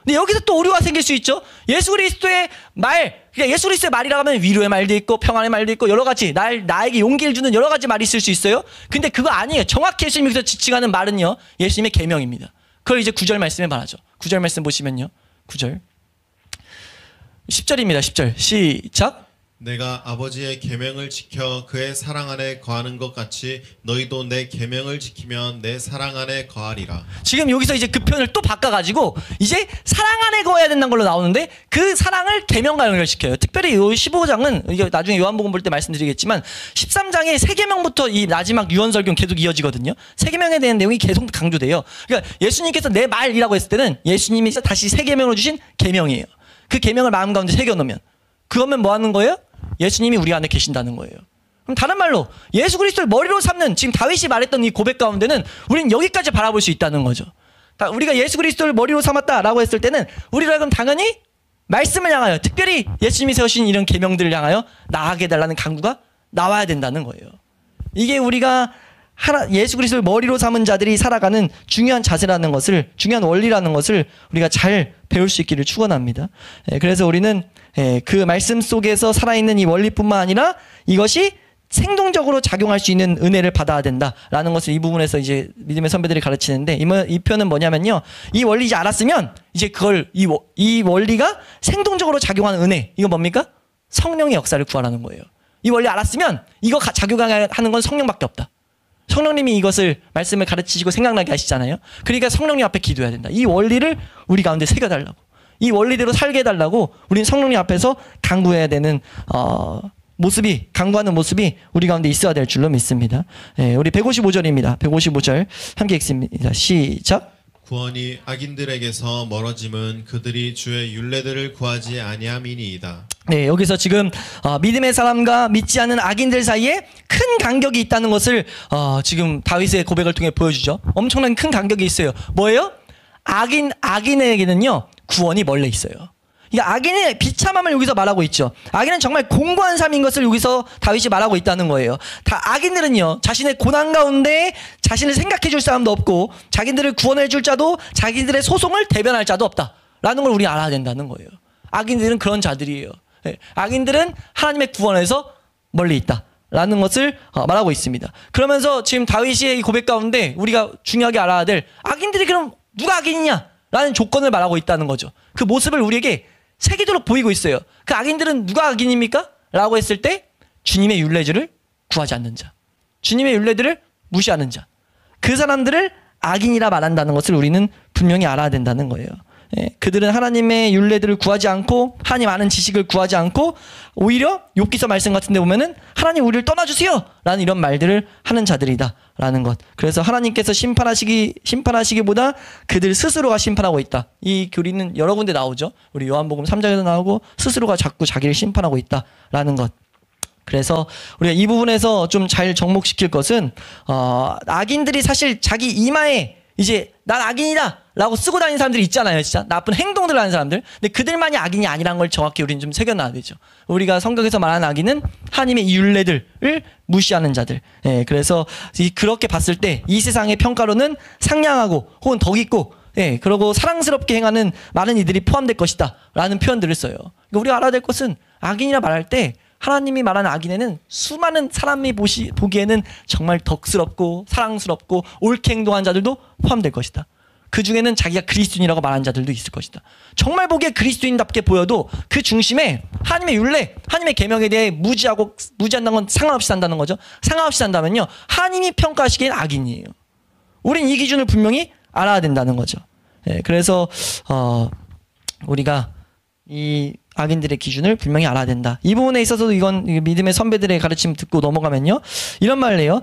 근데 여기서 또 오류가 생길 수 있죠. 예수 그리스도의 말, 그러니까 예수 그리스도의 말이라고 하면 위로의 말도 있고 평안의 말도 있고 여러 가지 나에게 용기를 주는 여러 가지 말이 있을 수 있어요. 근데 그거 아니에요. 정확히 예수님이 여기서 지칭하는 말은요, 예수님의 계명입니다. 그걸 이제 9절 말씀에 말하죠. 9절 말씀 보시면요. 9절. 10절입니다. 10절. 시작. 내가 아버지의 계명을 지켜 그의 사랑 안에 거하는 것 같이 너희도 내 계명을 지키면 내 사랑 안에 거하리라. 지금 여기서 이제 그 표현을 또 바꿔가지고 이제 사랑 안에 거해야 된다는 걸로 나오는데 그 사랑을 계명과 연결시켜요. 특별히 이 15장은 이게 나중에 요한복음 볼 때 말씀드리겠지만 13장에 세 계명부터 이 마지막 유언설교는 계속 이어지거든요. 세 계명에 대한 내용이 계속 강조돼요. 그러니까 예수님께서 내 말이라고 했을 때는 예수님이 다시 세 계명으로 주신 계명이에요. 그 계명을 마음 가운데 새겨놓으면 그거면 뭐 하는 거예요? 예수님이 우리 안에 계신다는 거예요. 그럼 다른 말로 예수 그리스도를 머리로 삼는 지금 다윗이 말했던 이 고백 가운데는 우리는 여기까지 바라볼 수 있다는 거죠. 우리가 예수 그리스도를 머리로 삼았다라고 했을 때는 우리로 하여금 당연히 말씀을 향하여, 특별히 예수님이 세우신 이런 계명들을 향하여 나아가게 해달라는 강구가 나와야 된다는 거예요. 이게 우리가 예수 그리스도를 머리로 삼은 자들이 살아가는 중요한 자세라는 것을, 중요한 원리라는 것을 우리가 잘 배울 수 있기를 축원합니다. 그래서 우리는 그 말씀 속에서 살아있는 이 원리뿐만 아니라 이것이 생동적으로 작용할 수 있는 은혜를 받아야 된다라는 것을 이 부분에서 이제 믿음의 선배들이 가르치는데, 이 표현은 뭐냐면요, 이 원리 이제 알았으면 이제 그걸 이 원리가 생동적으로 작용하는 은혜, 이거 뭡니까? 성령의 역사를 구하라는 거예요. 이 원리 알았으면 이거 작용하는 건 성령밖에 없다. 성령님이 이것을 말씀을 가르치시고 생각나게 하시잖아요. 그러니까 성령님 앞에 기도해야 된다. 이 원리를 우리 가운데 새겨달라고, 이 원리대로 살게 해달라고 우리는 성령님 앞에서 간구해야 되는 간구하는 모습이 우리 가운데 있어야 될 줄로 믿습니다. 우리 155절입니다. 155절 함께 읽습니다. 시작. 구원이 악인들에게서 멀어짐은 그들이 주의 율례들을 구하지 아니함이니이다. 네, 여기서 지금 믿음의 사람과 믿지 않는 악인들 사이에 큰 간격이 있다는 것을 지금 다윗의 고백을 통해 보여주죠. 엄청난 큰 간격이 있어요. 뭐예요? 악인에게는요, 구원이 멀리 있어요. 그러니까 악인의 비참함을 여기서 말하고 있죠. 악인은 정말 공고한 삶인 것을 여기서 다윗이 말하고 있다는 거예요. 악인들은요, 자신의 고난 가운데 자신을 생각해 줄 사람도 없고 자기들을 구원해 줄 자도, 자기들의 소송을 대변할 자도 없다라는 걸 우리 알아야 된다는 거예요. 악인들은 그런 자들이에요. 악인들은 하나님의 구원에서 멀리 있다라는 것을 말하고 있습니다. 그러면서 지금 다윗의 이 고백 가운데 우리가 중요하게 알아야 될, 악인들이 그럼 누가 악인이냐 라는 조건을 말하고 있다는 거죠. 그 모습을 우리에게 새기도록 보이고 있어요. 그 악인들은 누가 악인입니까? 라고 했을 때 주님의 율례들을 구하지 않는 자, 주님의 율례들을 무시하는 자, 그 사람들을 악인이라 말한다는 것을 우리는 분명히 알아야 된다는 거예요. 그들은 하나님의 율례들을 구하지 않고 하나님 아는 지식을 구하지 않고 오히려 욥기서 말씀 같은 데 보면은 하나님 우리를 떠나주세요 라는 이런 말들을 하는 자들이다 라는 것. 그래서 하나님께서 심판하시기보다 그들 스스로가 심판하고 있다. 이 교리는 여러 군데 나오죠. 우리 요한복음 3장에도 나오고 스스로가 자꾸 자기를 심판하고 있다 라는 것. 그래서 우리가 이 부분에서 좀 잘 접목시킬 것은 악인들이 사실 자기 이마에 이제 난 악인이다 라고 쓰고 다니는 사람들이 있잖아요. 진짜 나쁜 행동들을 하는 사람들. 근데 그들만이 악인이 아니라는 걸 정확히 우리는 좀 새겨놔야 되죠. 우리가 성경에서 말하는 악인은 하나님의 이 율례들을 무시하는 자들. 그래서 그렇게 봤을 때 이 세상의 평가로는 상냥하고 혹은 덕 있고 그러고 사랑스럽게 행하는 많은 이들이 포함될 것이다 라는 표현들을 써요. 그러니까 우리가 알아야 될 것은 악인이라 말할 때 하나님이 말하는 악인에는 수많은 사람이 보기에는 정말 덕스럽고 사랑스럽고 옳게 행동한 자들도 포함될 것이다. 그 중에는 자기가 그리스도인이라고 말하는 자들도 있을 것이다. 정말 보기에 그리스도인답게 보여도 그 중심에 하나님의 율례, 하나님의 계명에 대해 무지한다는 건 상관없이 산다는 거죠. 상관없이 산다면요, 하나님이 평가하시기엔 악인이에요. 우린 이 기준을 분명히 알아야 된다는 거죠. 그래서 우리가 이 악인들의 기준을 분명히 알아야 된다. 이 부분에 있어서도 이건 믿음의 선배들의 가르침 듣고 넘어가면요. 이런 말을 해요.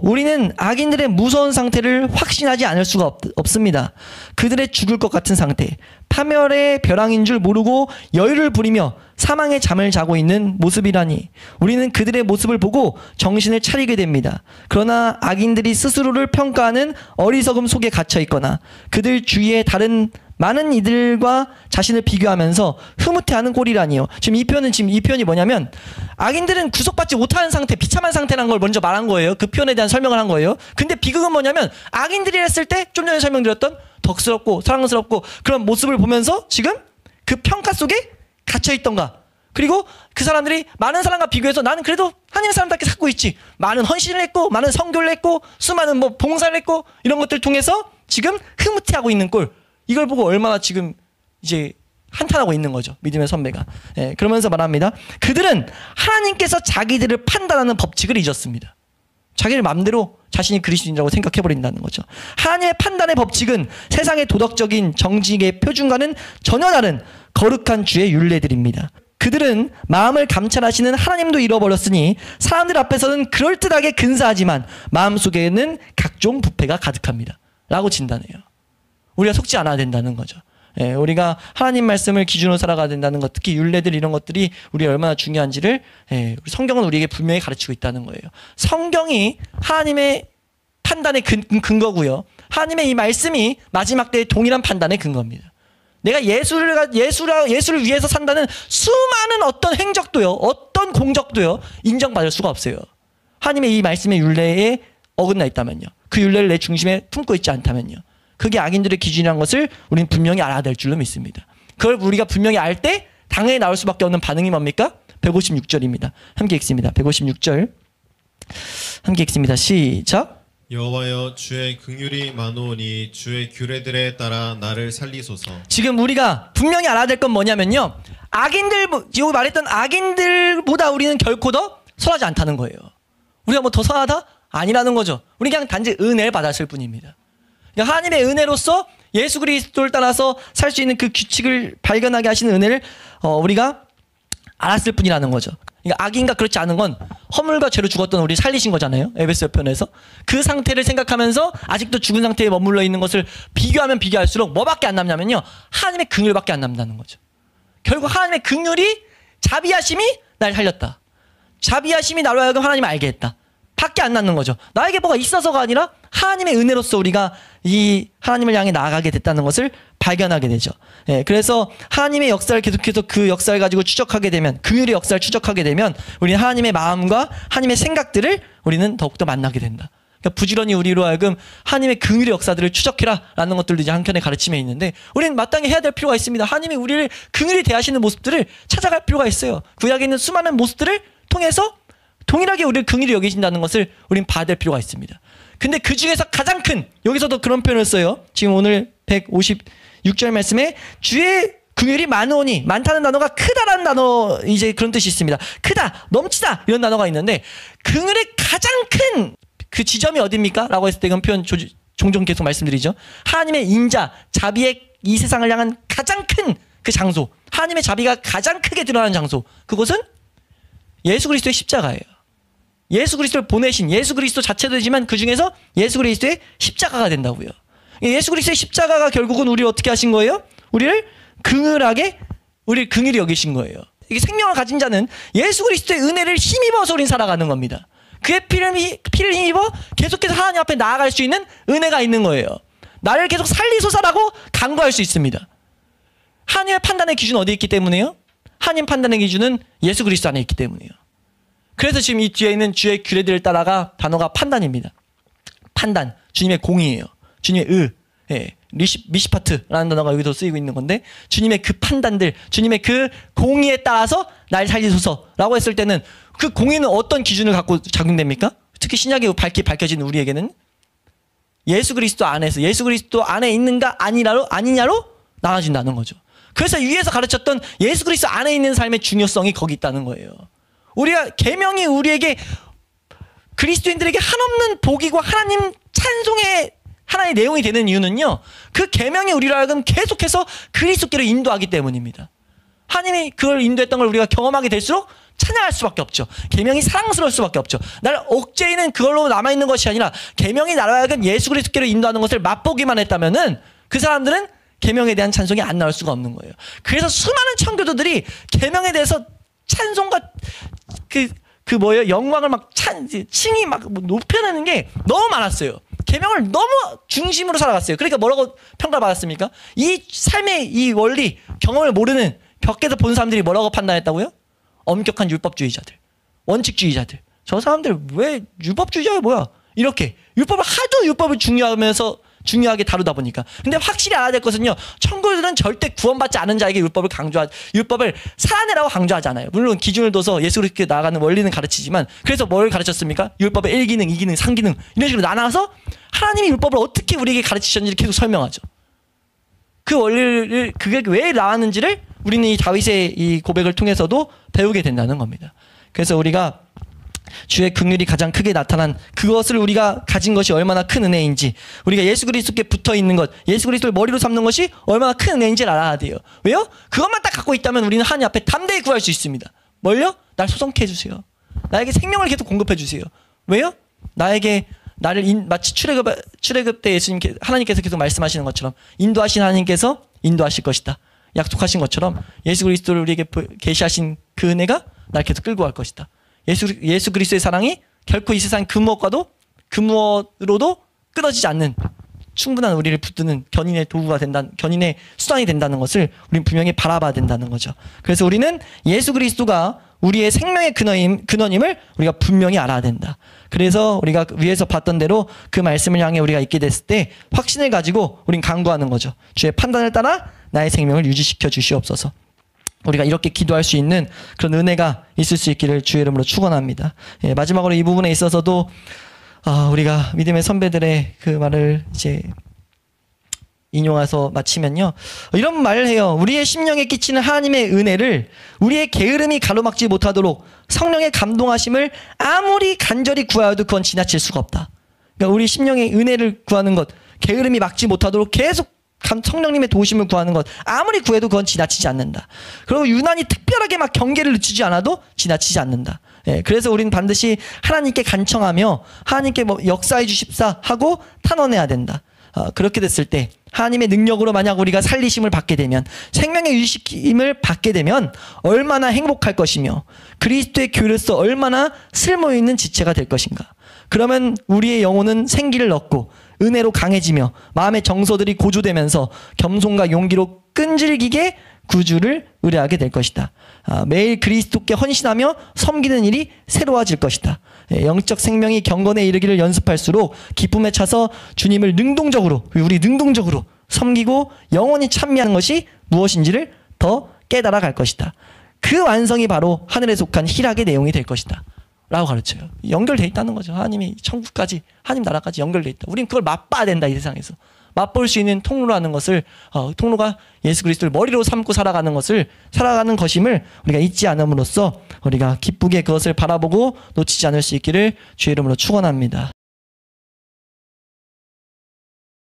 우리는 악인들의 무서운 상태를 확신하지 않을 수가 없습니다. 그들의 죽을 것 같은 상태, 파멸의 벼랑인 줄 모르고 여유를 부리며 사망의 잠을 자고 있는 모습이라니 우리는 그들의 모습을 보고 정신을 차리게 됩니다. 그러나 악인들이 스스로를 평가하는 어리석음 속에 갇혀 있거나 그들 주위에 다른 많은 이들과 자신을 비교하면서 흐뭇해하는 꼴이라니요. 지금 이 표현이 뭐냐면 악인들은 구속받지 못하는 상태, 비참한 상태라는 걸 먼저 말한 거예요. 그 표현에 대한 설명을 한 거예요. 근데 비극은 뭐냐면 악인들이 했을 때 좀 전에 설명드렸던 덕스럽고 사랑스럽고 그런 모습을 보면서 지금 그 평가 속에 갇혀 있던가. 그리고 그 사람들이 많은 사람과 비교해서 나는 그래도 하나님 사람답게 살고 있지. 많은 헌신을 했고 많은 선교를 했고 수많은 봉사를 했고 이런 것들 통해서 지금 흐뭇해하고 있는 꼴. 이걸 보고 얼마나 지금 이제 한탄하고 있는 거죠. 믿음의 선배가. 그러면서 말합니다. 그들은 하나님께서 자기들을 판단하는 법칙을 잊었습니다. 자기를 마음대로 자신이 그리스도인이라고 생각해버린다는 거죠. 하나님의 판단의 법칙은 세상의 도덕적인 정직의 표준과는 전혀 다른 거룩한 주의 율례들입니다. 그들은 마음을 감찰하시는 하나님도 잃어버렸으니 사람들 앞에서는 그럴듯하게 근사하지만 마음속에는 각종 부패가 가득합니다. 라고 진단해요. 우리가 속지 않아야 된다는 거죠. 우리가 하나님 말씀을 기준으로 살아가야 된다는 것, 특히 율례들 이런 것들이 우리가 얼마나 중요한지를 성경은 우리에게 분명히 가르치고 있다는 거예요. 성경이 하나님의 판단의 근거고요. 하나님의 이 말씀이 마지막 때의 동일한 판단의 근거입니다. 내가 예수를 위해서 산다는 수많은 어떤 행적도요, 어떤 공적도요, 인정받을 수가 없어요. 하나님의 이 말씀의 율례에 어긋나 있다면요. 그 율례를 내 중심에 품고 있지 않다면요. 그게 악인들의 기준이라는 것을 우리는 분명히 알아야 될 줄로 믿습니다. 그걸 우리가 분명히 알 때 당연히 나올 수밖에 없는 반응이 뭡니까? 156절입니다. 함께 읽습니다. 156절 함께 읽습니다. 시작. 여호와여 주의 긍휼이 많으오니 주의 규례들에 따라 나를 살리소서. 지금 우리가 분명히 알아야 될 건 뭐냐면요. 여기 말했던 악인들보다 우리는 결코 더 선하지 않다는 거예요. 우리가 뭐 더 선하다? 아니라는 거죠. 우리 그냥 단지 은혜를 받았을 뿐입니다. 하나님의 은혜로서 예수 그리스도를 따라서 살 수 있는 그 규칙을 발견하게 하시는 은혜를 우리가 알았을 뿐이라는 거죠. 그러니까 악인과 그렇지 않은 건 허물과 죄로 죽었던 우리 살리신 거잖아요. 에베소 편에서 그 상태를 생각하면서 아직도 죽은 상태에 머물러 있는 것을 비교하면 비교할수록 뭐밖에 안 남냐면요. 하나님의 긍휼밖에 안 남다는 거죠. 결국 하나님의 긍휼이 자비하심이 날 살렸다. 자비하심이 나로 하여금 하나님을 알게 했다. 밖에 안 남는 거죠. 나에게 뭐가 있어서가 아니라 하나님의 은혜로서 우리가 이 하나님을 향해 나아가게 됐다는 것을 발견하게 되죠. 그래서 하나님의 역사를 계속해서 그 역사를 가지고 추적하게 되면, 긍휼의 역사를 추적하게 되면 우리는 하나님의 마음과 하나님의 생각들을 우리는 더욱더 만나게 된다. 그러니까 부지런히 우리로 하여금 하나님의 긍휼의 역사들을 추적해라 라는 것들도 이제 한켠에 가르침에 있는데 우리는 마땅히 해야 될 필요가 있습니다. 하나님이 우리를 긍휼히 대하시는 모습들을 찾아갈 필요가 있어요. 구약에 있는 수많은 모습들을 통해서 동일하게 우리를 긍휼히 여기신다는 것을 우린 봐야 될 필요가 있습니다. 근데 그 중에서 가장 큰, 여기서도 그런 표현을 써요. 지금 오늘 156절 말씀에 주의 긍휼이 많으오니, 많다는 단어가 크다라는 단어, 이제 그런 뜻이 있습니다. 크다, 넘치다 이런 단어가 있는데 긍휼의 가장 큰 그 지점이 어디입니까? 라고 했을 때 그런 표현 종종 계속 말씀드리죠. 하나님의 인자, 자비의 이 세상을 향한 가장 큰 그 장소, 하나님의 자비가 가장 크게 드러나는 장소, 그것은 예수 그리스도의 십자가예요. 예수 그리스도를 보내신 예수 그리스도 자체도 되지만 그 중에서 예수 그리스도의 십자가가 된다고요. 예수 그리스도의 십자가가 결국은 우리를 어떻게 하신 거예요? 우리를 긍휼하게, 우리를 긍휼히 여기신 거예요. 이게 생명을 가진 자는 예수 그리스도의 은혜를 힘입어서 우린 살아가는 겁니다. 그의 피를 힘입어 계속해서 하나님 앞에 나아갈 수 있는 은혜가 있는 거예요. 나를 계속 살리소서라고 간구할 수 있습니다. 하나님의 판단의 기준은 어디에 있기 때문에요? 하나님 판단의 기준은 예수 그리스도 안에 있기 때문이에요. 그래서 지금 이 뒤에 있는 주의 규례들을 따라가 단어가 판단입니다. 판단, 주님의 공의예요. 주님의 미시파트라는 단어가 여기서 쓰이고 있는 건데 주님의 그 판단들, 주님의 그 공의에 따라서 날 살리소서라고 했을 때는 그 공의는 어떤 기준을 갖고 작용됩니까? 특히 신약에 밝혀진 우리에게는 예수 그리스도 안에서 예수 그리스도 안에 있는가 아니냐로 나눠진다는 거죠. 그래서 위에서 가르쳤던 예수 그리스도 안에 있는 삶의 중요성이 거기 있다는 거예요. 우리가 계명이 우리에게 그리스도인들에게 한없는 복이고 하나님 찬송의 하나의 내용이 되는 이유는요. 그 계명이 우리를 하여금 계속해서 그리스도께로 인도하기 때문입니다. 하나님이 그걸 인도했던 걸 우리가 경험하게 될수록 찬양할 수밖에 없죠. 계명이 사랑스러울 수밖에 없죠. 나를 억제이는 그걸로 남아있는 것이 아니라 계명이 나로 하여금 예수 그리스도께로 인도하는 것을 맛보기만 했다면은 그 사람들은 계명에 대한 찬송이 안 나올 수가 없는 거예요. 그래서 수많은 청교도들이 계명에 대해서 찬송과 영광을 막 칭이 막 높여내는 게 너무 많았어요. 계명을 너무 중심으로 살아갔어요. 그러니까 뭐라고 평가받았습니까? 이 삶의 이 원리 경험을 모르는 벽에서 본 사람들이 뭐라고 판단했다고요? 엄격한 율법주의자들, 원칙주의자들. 저 사람들 왜 율법주의자가 뭐야? 이렇게 율법을 하도 율법을 중요하게 다루다 보니까. 근데 확실히 알아야 될 것은요, 청교도들은 절대 구원받지 않은 자에게 율법을 살아내라고 강조하지 않아요. 물론 기준을 둬서 예수 그리스도께 나아가는 원리는 가르치지만, 그래서 뭘 가르쳤습니까? 율법의 1기능, 2기능, 3기능 이런 식으로 나눠서 하나님이 율법을 어떻게 우리에게 가르치셨는지 계속 설명하죠. 그 원리를, 그게 왜 나왔는지를 우리는 이 다윗의 이 고백을 통해서도 배우게 된다는 겁니다. 그래서 우리가 주의 긍휼이 가장 크게 나타난 그것을 우리가 가진 것이 얼마나 큰 은혜인지, 우리가 예수 그리스도께 붙어 있는 것, 예수 그리스도를 머리로 삼는 것이 얼마나 큰 은혜인지를 알아야 돼요. 왜요? 그것만 딱 갖고 있다면 우리는 하나님 앞에 담대히 구할 수 있습니다. 뭘요? 날 소성케 해주세요. 나에게 생명을 계속 공급해 주세요. 왜요? 나를 마치 출애굽 때 하나님께서 계속 말씀하시는 것처럼 인도하신 하나님께서 인도하실 것이다. 약속하신 것처럼 예수 그리스도를 우리에게 계시하신 그 은혜가 날 계속 끌고 갈 것이다. 예수 그리스도의 사랑이 결코 이 세상 그 무엇으로도 끊어지지 않는 충분한 우리를 붙드는 견인의 도구가 견인의 수단이 된다는 것을 우리는 분명히 바라봐야 된다는 거죠. 그래서 우리는 예수 그리스도가 우리의 생명의 근원임을 우리가 분명히 알아야 된다. 그래서 우리가 위에서 봤던 대로 그 말씀을 향해 우리가 있게 됐을 때 확신을 가지고 우린 간구하는 거죠. 주의 판단을 따라 나의 생명을 유지시켜 주시옵소서. 우리가 이렇게 기도할 수 있는 그런 은혜가 있을 수 있기를 주의 이름으로 축원합니다. 예, 마지막으로 이 부분에 있어서도 우리가 믿음의 선배들의 그 말을 이제 인용해서 마치면요, 이런 말을 해요. 우리의 심령에 끼치는 하나님의 은혜를 우리의 게으름이 가로막지 못하도록 성령의 감동하심을 아무리 간절히 구하여도 그건 지나칠 수가 없다. 그러니까 우리 심령의 은혜를 구하는 것, 게으름이 막지 못하도록 계속 성령님의 도우심을 구하는 것, 아무리 구해도 그건 지나치지 않는다. 그리고 유난히 특별하게 막 경계를 늦추지 않아도 지나치지 않는다. 예, 그래서 우리는 반드시 하나님께 간청하며 하나님께 역사해 주십사 하고 탄원해야 된다. 그렇게 됐을 때 하나님의 능력으로 만약 우리가 살리심을 받게 되면, 생명의 유식임을 받게 되면 얼마나 행복할 것이며 그리스도의 교회로서 얼마나 쓸모있는 지체가 될 것인가. 그러면 우리의 영혼은 생기를 얻고 은혜로 강해지며 마음의 정서들이 고조되면서 겸손과 용기로 끈질기게 구주를 의뢰하게 될 것이다. 매일 그리스도께 헌신하며 섬기는 일이 새로워질 것이다. 영적 생명이 경건에 이르기를 연습할수록 기쁨에 차서 주님을 우리 능동적으로 섬기고 영원히 찬미하는 것이 무엇인지를 더 깨달아 갈 것이다. 그 완성이 바로 하늘에 속한 희락의 내용이 될 것이다 라고 가르쳐요. 연결돼 있다는 거죠. 하나님이 천국까지, 하나님 나라까지 연결돼 있다. 우린 그걸 맛봐야 된다. 이 세상에서 맛볼 수 있는 통로라는 것을, 통로가 예수 그리스도를 머리로 삼고 살아가는 것임을 우리가 잊지 않음으로써 우리가 기쁘게 그것을 바라보고 놓치지 않을 수 있기를 주의 이름으로 축원합니다.